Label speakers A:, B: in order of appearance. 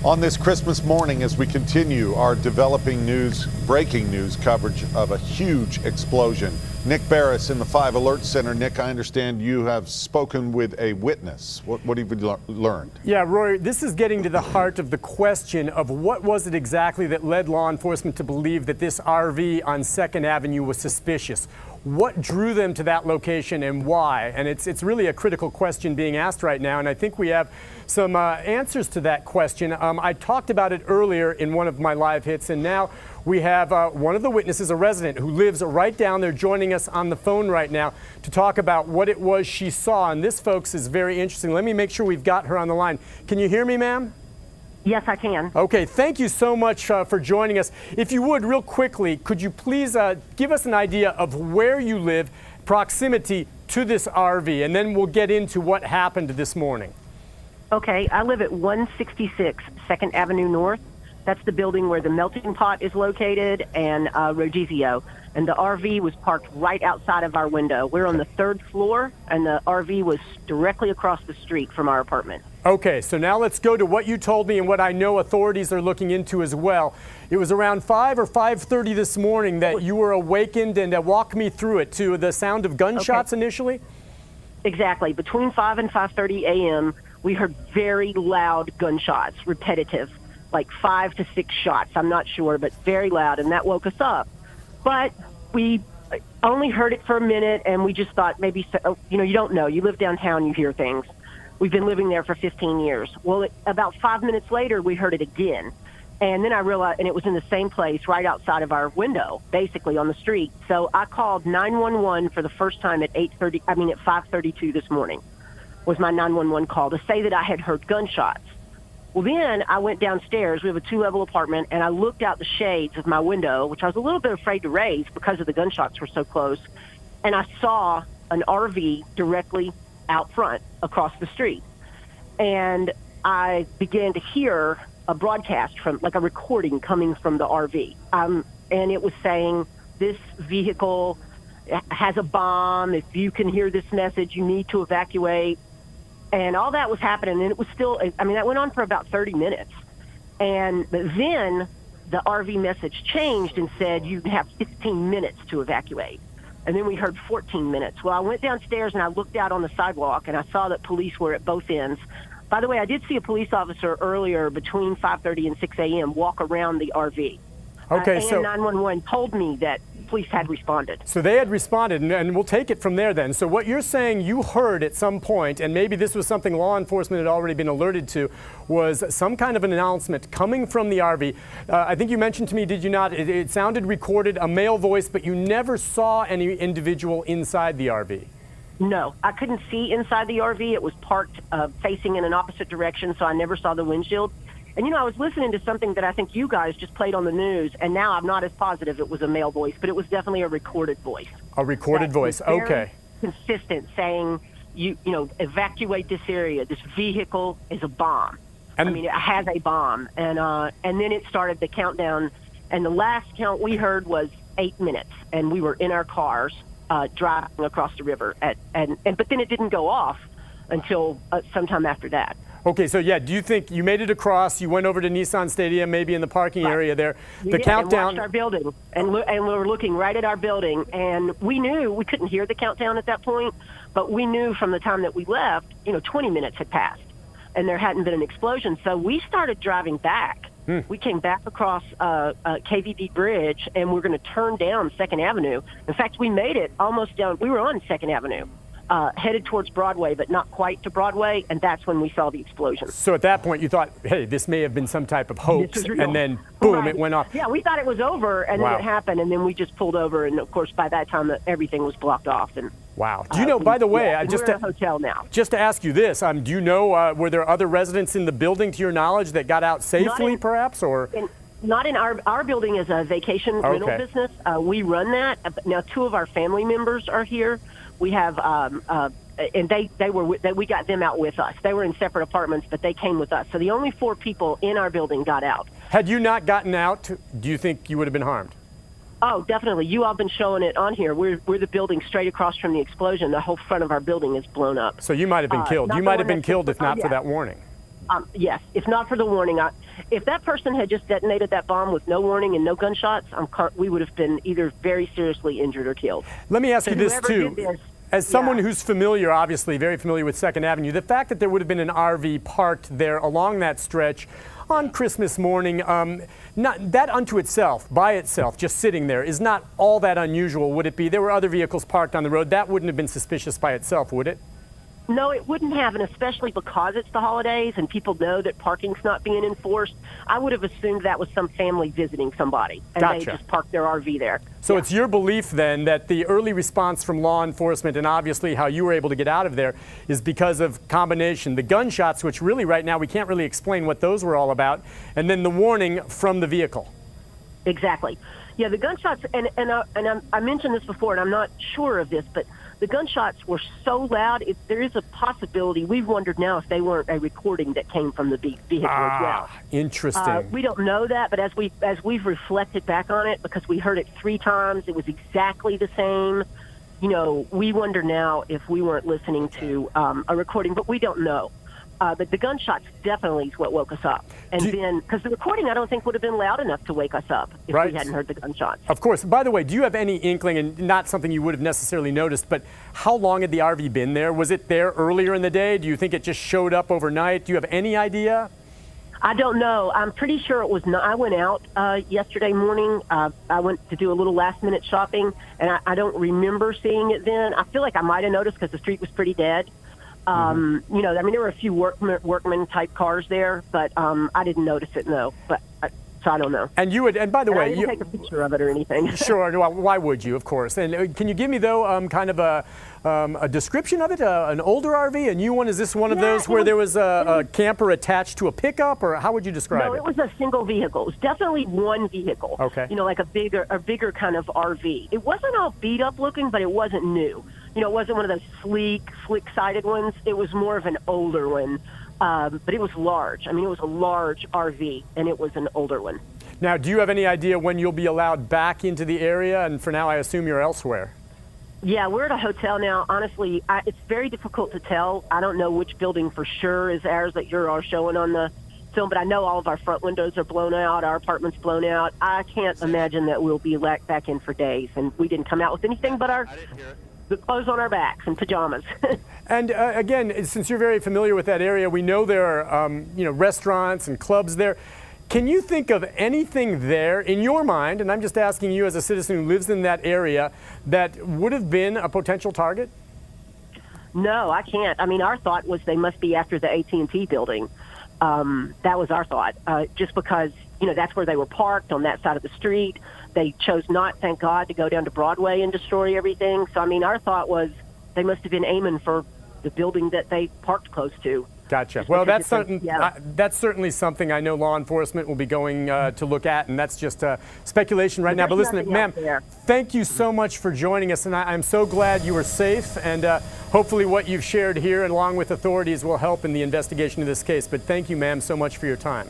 A: On this Christmas morning, as we continue our breaking news coverage of a huge explosion. Nick Barris in the 5 Alert Center. Nick, I understand you have spoken with a witness. What have you learned?
B: Yeah, Roy, this is getting to the heart of the question of what was it exactly that led law enforcement to believe that this RV on 2nd Avenue was suspicious. What drew them to that location and why? And it's really a critical question being asked right now, and I think we have some answers to that question. I talked about it earlier in one of my live hits, and now we have one of the witnesses, a resident who lives right down there, joining us on the phone right now to talk about what it was she saw. And this, folks, is very interesting. Let me make sure we've got her on the line. Can you hear me, ma'am?
C: Yes, I can.
B: Okay, thank you so much for joining us. If you would, real quickly, could you please give us an idea of where you live, proximity to this RV, and then we'll get into what happened this morning.
C: Okay, I live at 166 2nd Avenue North. That's the building where the melting pot is located and Rodizio. And the RV was parked right outside of our window. We're on the 3rd floor, and the RV was directly across the street from our apartment.
B: Okay, so now let's go to what you told me and what I know authorities are looking into as well. It was around 5 or 5:30 this morning that you were awakened, and walk me through it, to the sound of gunshots initially?
C: Exactly. Between 5 and 5:30 a.m., we heard very loud gunshots, repetitive, like 5 to 6 shots. I'm not sure, but very loud, and that woke us up. But we only heard it for a minute, and we just thought maybe, you don't know. You live downtown, you hear things. We've been living there for 15 years. Well, about 5 minutes later, we heard it again. And then I realized, and it was in the same place right outside of our window, basically on the street. So I called 911 for the first time at 5:32 this morning was my 911 call to say that I had heard gunshots. Well, then I went downstairs. We have a 2-level apartment, and I looked out the shades of my window, which I was a little bit afraid to raise because of the gunshots were so close. And I saw an RV directly out front across the street. And I began to hear a broadcast from, like a recording coming from the RV. And it was saying, this vehicle has a bomb. If you can hear this message, you need to evacuate. And all that was happening, and it was still, that went on for about 30 minutes. But then the RV message changed and said, you have 15 minutes to evacuate. And then we heard 14 minutes. Well, I went downstairs and I looked out on the sidewalk, and I saw that police were at both ends. By the way, I did see a police officer earlier between 5:30 and 6 a.m. walk around the RV.
B: Okay,
C: and 911 told me that police had responded.
B: So they had responded, and we'll take it from there then. So what you're saying you heard at some point, and maybe this was something law enforcement had already been alerted to, was some kind of an announcement coming from the RV. I think you mentioned to me, did you not, it sounded recorded, a male voice, but you never saw any individual inside the RV.
C: No, I couldn't see inside the RV. It was parked facing in an opposite direction, so I never saw the windshield. And, I was listening to something that I think you guys just played on the news, and now I'm not as positive it was a male voice, but it was definitely a recorded voice.
B: A recorded voice, okay.
C: Consistent, saying, evacuate this area. This vehicle is a bomb. It has a bomb. And then it started the countdown, and the last count we heard was 8 minutes, and we were in our cars driving across the river. But then it didn't go off until sometime after that.
B: Okay, so do you think you made it across, you went over to Nissan Stadium, maybe in the parking area there, the countdown?
C: And watched our building, and we were looking right at our building, and we knew, we couldn't hear the countdown at that point, but we knew from the time that we left, 20 minutes had passed, and there hadn't been an explosion, so we started driving back. We came back across KVD Bridge, and we're going to turn down 2nd Avenue. In fact, we made it almost down, we were on 2nd Avenue. Headed towards Broadway, but not quite to Broadway, and that's when we saw the explosion.
B: So at that point, you thought, hey, this may have been some type of hoax, and then, boom, It went off.
C: Yeah, we thought it was over, and then it happened, and then we just pulled over, and of course, by that time, everything was blocked off. And
B: wow. Do you know, by the way,
C: we're in a hotel now.
B: Just to ask you this, do you know, were there other residents in the building, to your knowledge, that got out safely, perhaps, or?
C: Not in our building is a vacation rental business. We run that. Now, 2 of our family members are here. We have, and we got them out with us. They were in separate apartments, but they came with us. So the only 4 people in our building got out.
B: Had you not gotten out, do you think you would have been harmed?
C: Oh, definitely. You all been showing it on here. We're the building straight across from the explosion. The whole front of our building is blown up.
B: So you might have been killed. You might have been killed if not for that warning.
C: Yes, if not for the warning, if that person had just detonated that bomb with no warning and no gunshots, we would have been either very seriously injured or killed.
B: Let me ask you this,
C: Whoever
B: too.
C: did this,
B: As someone
C: yeah.
B: who's familiar, obviously very familiar with 2nd Avenue, the fact that there would have been an RV parked there along that stretch on Christmas morning, not that unto itself, by itself, just sitting there, is not all that unusual, would it be? There were other vehicles parked on the road. That wouldn't have been suspicious by itself, would it?
C: No, it wouldn't have, and especially because it's the holidays and people know that parking's not being enforced. I would have assumed that was some family visiting somebody, and
B: Gotcha.
C: they just parked their RV there.
B: So
C: Yeah.
B: it's your belief then that the early response from law enforcement, and obviously how you were able to get out of there, is because of combination, the gunshots, which really right now we can't really explain what those were all about, and then the warning from the vehicle.
C: Exactly. Yeah, the gunshots, and I mentioned this before, and I'm not sure of this, but the gunshots were so loud, there is a possibility. We've wondered now if they weren't a recording that came from the vehicle as well.
B: Interesting.
C: We don't know that, but as we've reflected back on it, because we heard it 3 times, it was exactly the same. You know, we wonder now if we weren't listening to a recording, but we don't know. But the gunshots definitely is what woke us up. And then, because the recording I don't think would have been loud enough to wake us up if
B: Right.
C: we hadn't heard the gunshots.
B: Of course. By the way, do you have any inkling, and not something you would have necessarily noticed, but how long had the RV been there? Was it there earlier in the day? Do you think it just showed up overnight? Do you have any idea?
C: I don't know. I'm pretty sure it was not. I went out yesterday morning. I went to do a little last-minute shopping, and I don't remember seeing it then. I feel like I might have noticed because the street was pretty dead. You know, I mean, there were a few workman-type cars there, but I didn't notice it, no. But so I don't know.
B: And you would, and by the way,
C: I didn't take a picture of it or anything.
B: Sure. No, why would you? Of course. And can you give me though kind of a description of it? An older RV, a new one? Is this one of
C: Yeah,
B: those where there was a camper attached to a pickup, or how would you describe
C: No,
B: it?
C: it was a single vehicle. It was definitely one vehicle.
B: Okay.
C: You know, like a bigger kind of RV. It wasn't all beat up looking, but it wasn't new. You know, it wasn't one of those slick-sided ones. It was more of an older one, but it was large. I mean, it was a large RV, and it was an older one.
B: Now, do you have any idea when you'll be allowed back into the area? And for now, I assume you're elsewhere.
C: Yeah, we're at a hotel now. Honestly, it's very difficult to tell. I don't know which building for sure is ours that you're all showing on the film, but I know all of our front windows are blown out, our apartment's blown out. I can't imagine that we'll be back in for days, and we didn't come out with anything but the clothes on our backs and pajamas.
B: And again, since you're very familiar with that area, we know there are restaurants and clubs there. Can you think of anything there in your mind, and I'm just asking you as a citizen who lives in that area, that would have been a potential target?
C: No, I can't. I mean, our thought was they must be after the AT&T building. That was our thought, just because, you know, that's where they were parked on that side of the street. They chose not, thank God, to go down to Broadway and destroy everything. So, I mean, our thought was they must have been aiming for the building that they parked close to.
B: Gotcha. Well, that's certainly something I know law enforcement will be going to look at, and that's just speculation right now. But listen, ma'am, thank you so much for joining us, and I'm so glad you were safe, and hopefully what you've shared here, along with authorities, will help in the investigation of this case. But thank you, ma'am, so much for your time.